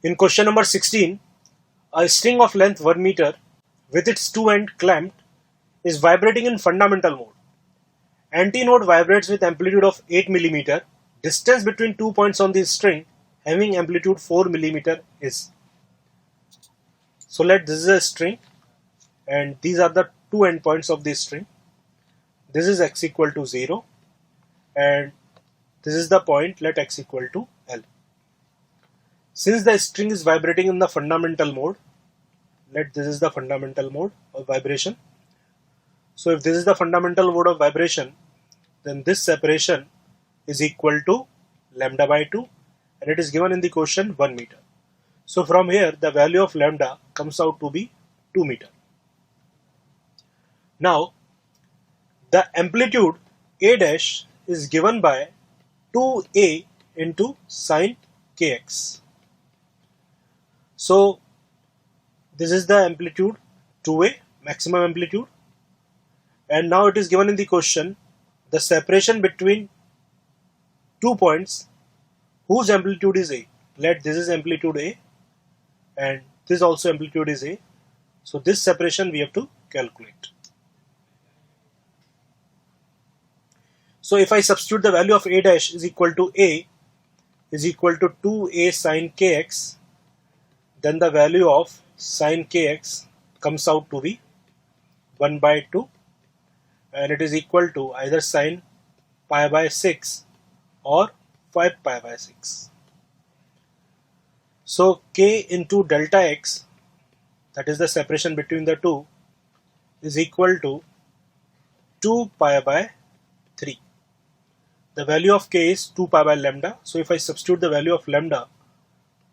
In question number 16, a string of length 1 meter with its two ends clamped is vibrating in fundamental mode. Antinode vibrates with amplitude of 8 mm. Distance between 2 points on the string having amplitude 4 mm is. So this is a string and these are the two endpoints of this string. This is x equal to 0 and this is the point, let x equal to L. Since the string is vibrating in the fundamental mode, let this is the fundamental mode of vibration. So if this is the fundamental mode of vibration, then this separation is equal to lambda by 2 and it is given in the question 1 meter. So from here the value of lambda comes out to be 2 meter. Now the amplitude A dash is given by 2a into sine kx. So this is the amplitude 2a, maximum amplitude, and now it is given in the question the separation between 2 points whose amplitude is a. Let this is amplitude a and this also amplitude is a. So this separation we have to calculate. So if I substitute the value of a dash is equal to a is equal to 2a sine kx, then the value of sine kx comes out to be 1 by 2 and it is equal to either sine pi by 6 or 5 pi by 6. So k into delta x, that is the separation between the two, is equal to 2 pi by 3. The value of k is 2 pi by lambda. So if I substitute the value of lambda,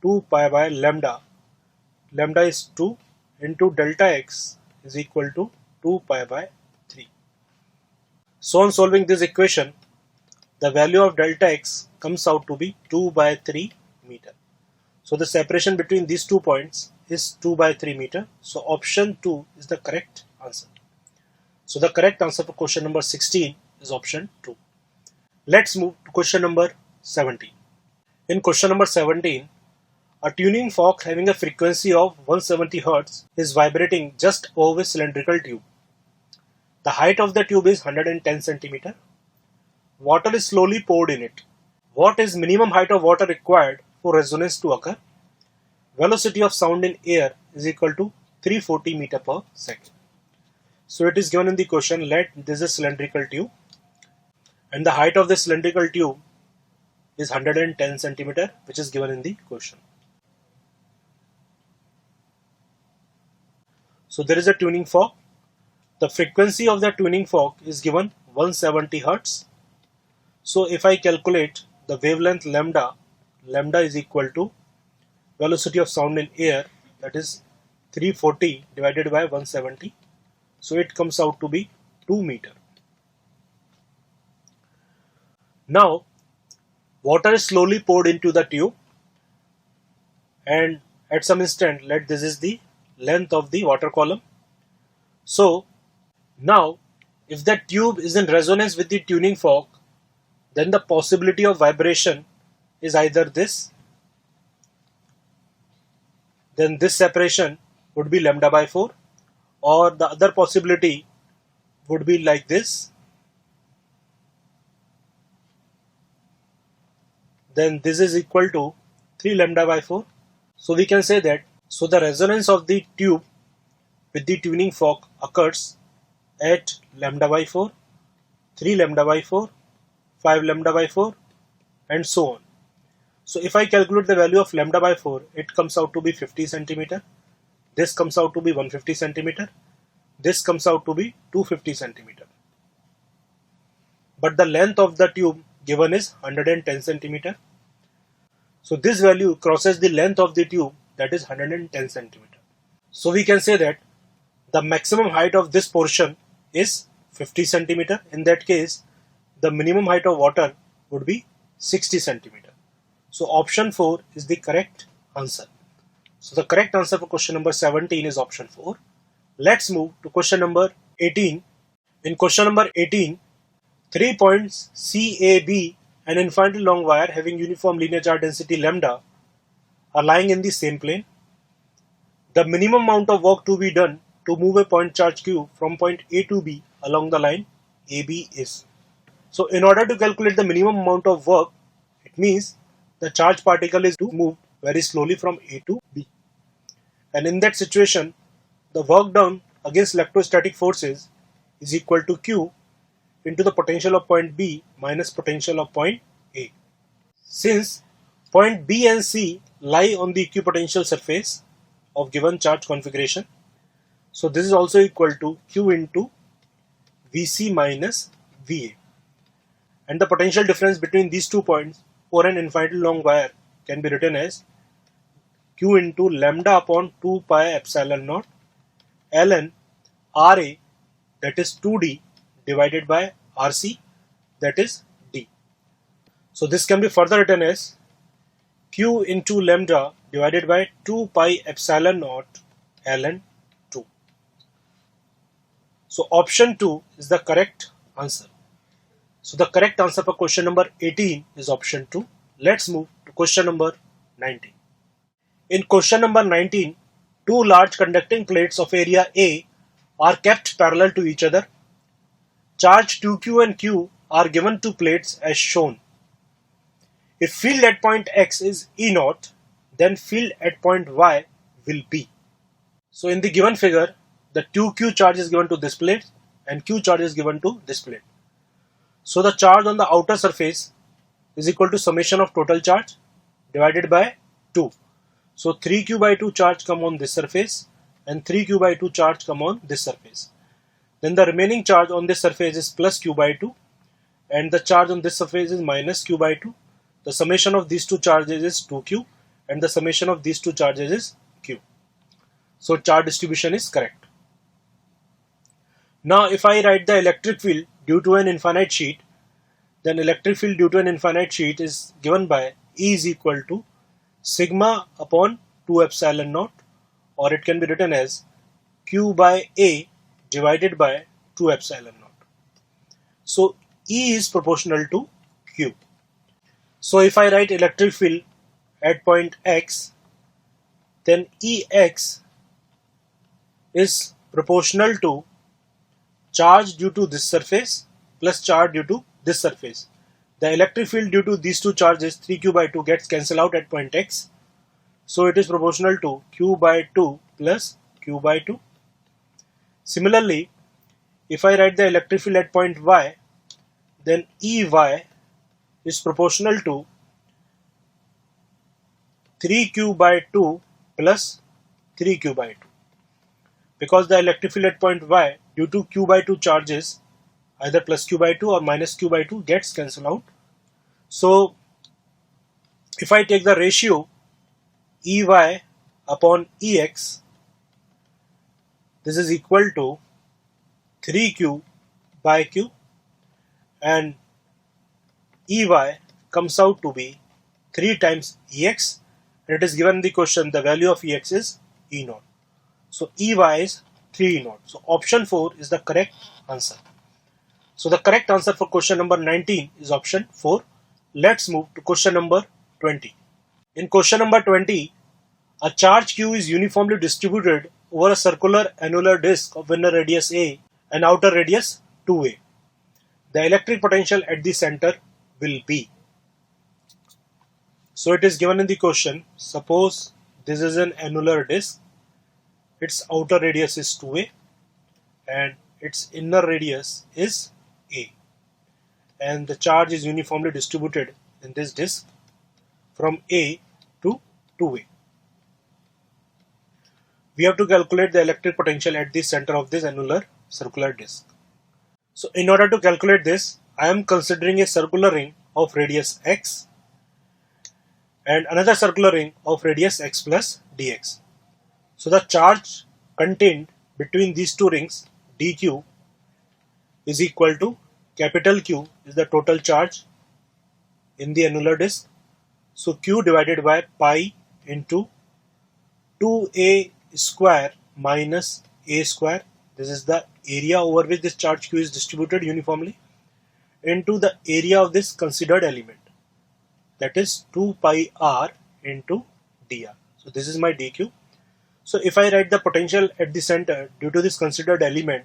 2 pi by lambda, lambda is 2 into delta x is equal to 2 pi by 3. So on solving this equation, the value of delta x comes out to be 2 by 3 meter. So the separation between these 2 points is 2 by 3 meter. So option 2 is the correct answer. So the correct answer for question number 16 is option 2. Let's move to question number 17. In question number 17, a tuning fork having a frequency of 170 Hz is vibrating just over a cylindrical tube. The height of the tube is 110 cm. Water is slowly poured in it. What is minimum height of water required for resonance to occur? Velocity of sound in air is equal to 340 meter per second. So it is given in the question, let this is a cylindrical tube and the height of the cylindrical tube is 110 cm, which is given in the question. So there is a tuning fork. The frequency of the tuning fork is given 170 Hz. So if I calculate the wavelength lambda, lambda is equal to velocity of sound in air, that is 340 divided by 170. So it comes out to be 2 meter. Now water is slowly poured into the tube and at some instant, let this is the length of the water column. So now if the tube is in resonance with the tuning fork, then the possibility of vibration is either this, then this separation would be lambda by 4, or the other possibility would be like this, then this is equal to 3 lambda by 4. So we can say that, so the resonance of the tube with the tuning fork occurs at lambda by 4, 3 lambda by 4, 5 lambda by 4 and so on. So if I calculate the value of lambda by 4, it comes out to be 50 cm. This comes out to be 150 cm. This comes out to be 250 cm. But the length of the tube given is 110 cm. So this value crosses the length of the tube, that is 110 cm. So we can say that the maximum height of this portion is 50 cm. In that case, the minimum height of water would be 60 cm. So option 4 is the correct answer. So the correct answer for question number 17 is option 4. Let's move to question number 18. In question number 18, 3 points CAB, an infinitely long wire having uniform linear charge density lambda, are lying in the same plane. The minimum amount of work to be done to move a point charge Q from point A to B along the line AB is. So in order to calculate the minimum amount of work, it means the charged particle is to move very slowly from A to B. And in that situation, the work done against electrostatic forces is equal to Q into the potential of point B minus potential of point A. Since point B and C lie on the equipotential surface of given charge configuration, so this is also equal to Q into Vc minus Va. And the potential difference between these 2 points for an infinitely long wire can be written as Q into lambda upon 2 pi epsilon naught ln Ra, that is 2D, divided by Rc, that is D. So this can be further written as Q into lambda divided by 2 pi epsilon naught ln 2. So option 2 is the correct answer. So the correct answer for question number 18 is option 2. Let's move to question number 19. In question number 19, two large conducting plates of area A are kept parallel to each other. Charge 2Q and Q are given to plates as shown. If field at point X is E0, then field at point Y will be. So in the given figure, the 2Q charge is given to this plate and Q charge is given to this plate. So the charge on the outer surface is equal to summation of total charge divided by 2. So 3Q by 2 charge come on this surface and 3Q by 2 charge come on this surface. Then the remaining charge on this surface is plus Q by 2 and the charge on this surface is minus Q by 2. The summation of these two charges is 2Q and the summation of these two charges is Q. So charge distribution is correct. Now if I write the electric field due to an infinite sheet, then electric field due to an infinite sheet is given by E is equal to sigma upon 2 epsilon naught, or it can be written as Q by A divided by 2 epsilon naught. So E is proportional to Q. So if I write electric field at point X, then Ex is proportional to charge due to this surface plus charge due to this surface. The electric field due to these two charges 3Q by 2 gets cancelled out at point X. So it is proportional to Q by 2 plus Q by 2. Similarly, if I write the electric field at point Y, then Ey is proportional to 3Q by 2 plus 3Q by 2. Because the electric field at point Y due to Q by 2 charges, either plus Q by 2 or minus Q by 2, gets cancelled out. So if I take the ratio Ey upon Ex, this is equal to 3Q by Q, and Ey comes out to be 3 times Ex, and it is given in the question the value of Ex is E0. So Ey is 3 E0. So option 4 is the correct answer. So the correct answer for question number 19 is option 4. Let's move to question number 20. In question number 20, a charge Q is uniformly distributed over a circular annular disk of inner radius A and outer radius 2A. The electric potential at the center will be. So it is given in the question, suppose this is an annular disk, its outer radius is 2A and its inner radius is A, and the charge is uniformly distributed in this disk from A to 2A. We have to calculate the electric potential at the center of this annular circular disk. So in order to calculate this, I am considering a circular ring of radius x and another circular ring of radius x plus dx. So the charge contained between these two rings dq is equal to capital Q is the total charge in the annular disk. So Q divided by pi into 2a square minus a square. This is the area over which this charge Q is distributed uniformly, into the area of this considered element, that is 2 pi r into dr. So this is my dq. So if I write the potential at the center due to this considered element,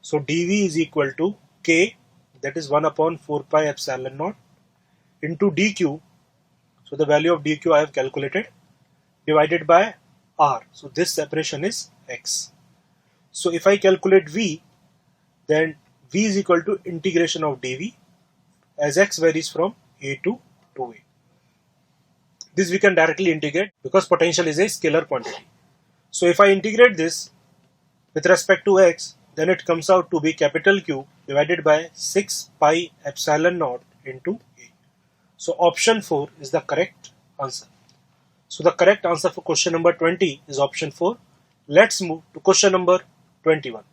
so dv is equal to k, that is 1 upon 4 pi epsilon naught, into dq. So the value of dq I have calculated, divided by r. So this separation is x. So if I calculate v, then v is equal to integration of dv, as x varies from a to 2a. This we can directly integrate because potential is a scalar quantity. So if I integrate this with respect to x, then it comes out to be capital Q divided by 6 pi epsilon naught into a. So option 4 is the correct answer. So the correct answer for question number 20 is option 4. Let's move to question number 21.